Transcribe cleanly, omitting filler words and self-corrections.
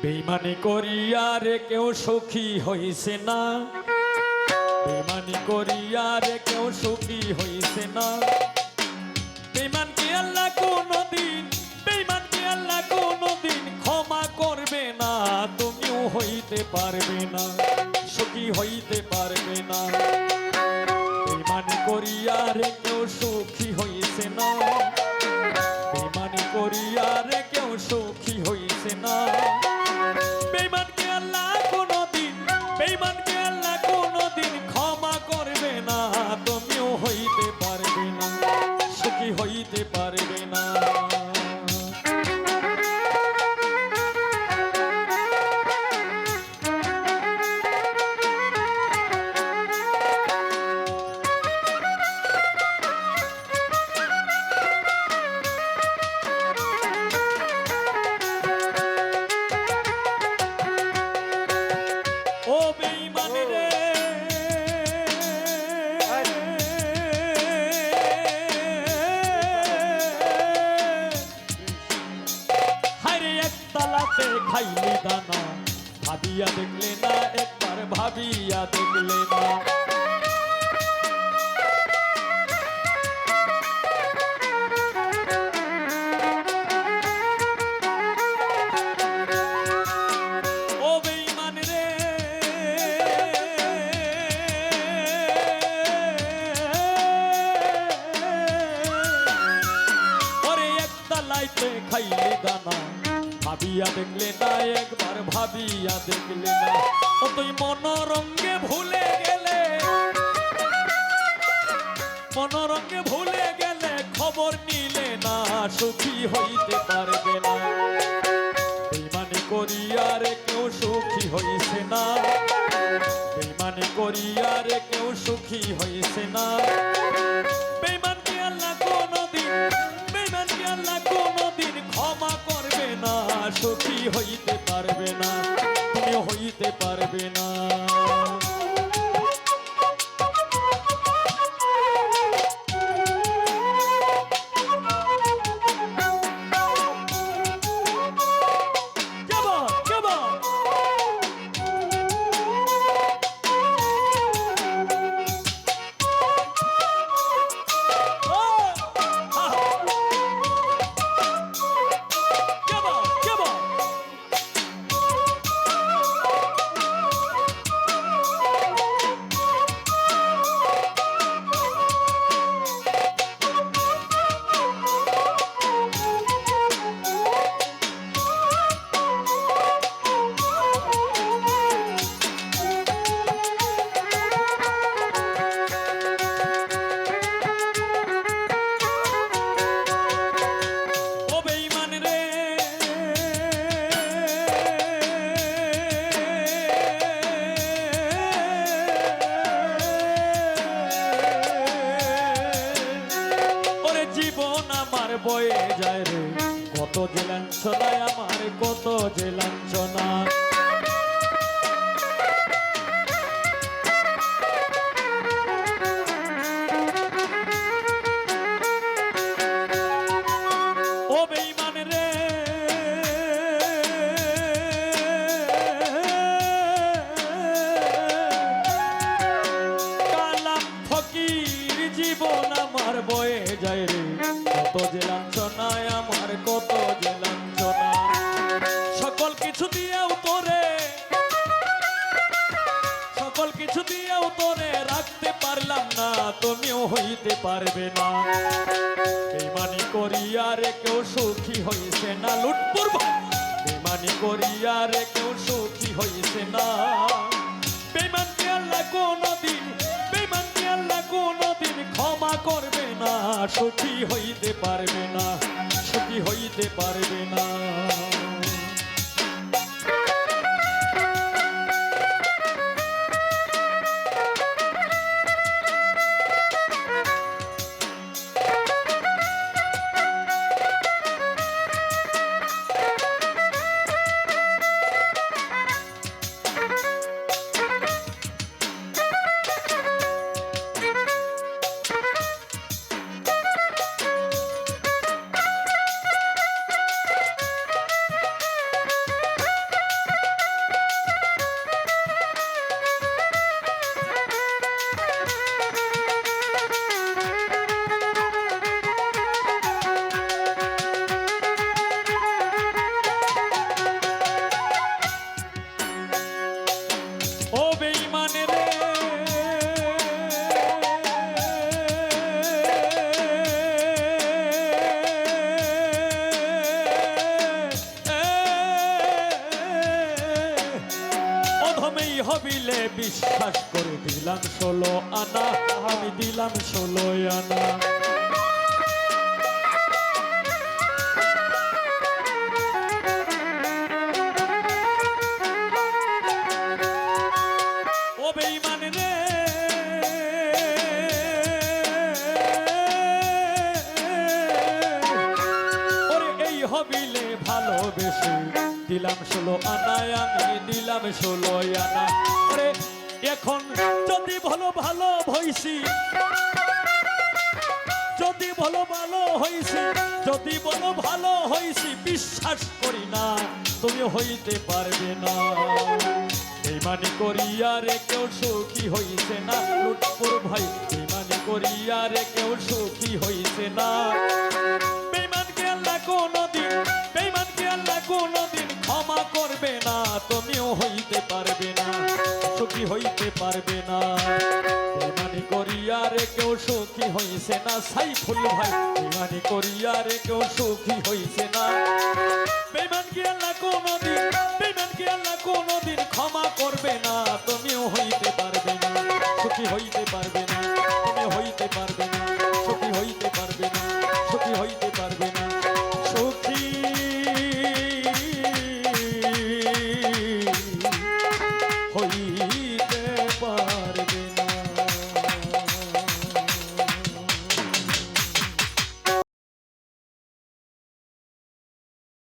বেইমানি করিয়া রে কেউ সুখী হইছে না, বেইমানি করিয়া রে কেউ সুখী হইছে না। বেইমান কি আল্লাহ কোনদিন, বেইমান কি আল্লাহ কোনদিন ক্ষমা করবে না। তুমিও হইতে পারবে না, সুখী হইতে পারবে না। বেইমানি করিয়া রে কেউ সুখী হইছে না, বেইমানি করিয়া রে কেউ সুখী হইছে না। বেইমানকে আল্লাহ কোনদিন, বেইমানকে আল্লাহ কোনদিন ক্ষমা করবে না। তুমিও হইতে পারবে না, সুখী হইতে পারবে না। ও বেঈমান রে, হায়রে একতলাতে খাইলি দানা, ভাবিয়া দেখলে না, একবার ভাবিয়া দেখলে না। খাইলে দানা, ভাবিয়া দেখলে না, একবার ভাবিয়া দেখলে না। ও তুই মনোরঙ্গে ভুলে গেলে, মনোরঙ্গে ভুলে গেলে, খবর নিলে না, সুখী হইতে পারবে না। বেইমানি করিয়া রে কেউ সুখী হইছে না, বেইমানি করিয়া রে কেউ সুখী হইছে না। বেইমানকে আল্লাহ কোনদিন, বেইমানকে আল্লাহ কোনদিন ক্ষমা করবে না, সুখী হইতে পারবে না, তুমি হইতে পারবে না। বয়ে যায় রে কত যে লাঞ্ছনায়, আমার কত যে লাঞ্ছনা। ও বেঈমান রে, কালাম ফকির জীবন আমার বয়ে যায় রে কত যে লাঞ্ছনায়, আমার কত যে লাঞ্ছনা। সকল কিছু দিয়েও তোরে, সকল কিছু দিয়েও তোরে রাখতে পারলাম না, তুমিও হইতে পারবে না। বেইমানি করিয়া রে কেউ সুখী হইছে না, লুটপুর বেইমানি করিয়া রে কেউ সুখী হইছে না। বেইমানকে আল্লাহ কোনদিন, বেইমানকে আল্লাহ কোনদিন ক্ষমা করবে না, সুখী হইতে পারবে না, সুখী হইতে পারবে না। হবিলে বিশ্বাস করে দিলাম 16 আনা, আমি দিলাম 16 আনা। ও বেঈমান রে, ওরে এই হবিলে ভালোবেসে দিলাম 16 আনায়, আমি দিলাম 16 আনা। ওরে এখন যদি ভালো ভালো হইছি, যদি ভালো ভালো হইছি, যদি বলো ভালো হইছি, বিশ্বাস করি না তুমি হইতে পারবে না। বেঈমানি করিয়া রে কেউ সুখী হইছে না, লুটপুর ভাই বেঈমানি করিয়া রে কেউ সুখী হইছে না। বেঈমানকে আল্লাহ কোনদিন, বেঈমানকে আল্লাহ কোনদিন ক্ষমা করবে না, তুমিও হইতে পারবে না, সুখী হইতে পারবে না। বেঈমানি করিয়া রে কেউ সুখী হইছে না, সাইফুল ভাই বেঈমানি করিয়া রে কেউ সুখী হইছে না। বেঈমানকে আল্লাহ কোনদিন, বেঈমানকে আল্লাহ কোনদিন ক্ষমা করবে না, তুমিও হইতে পারবে না, সুখী হইতে পারবে না, তুমি হইতে পারবে না, সুখী হইতে পারবে না, সুখী হইতে পারবে না, সুখী হই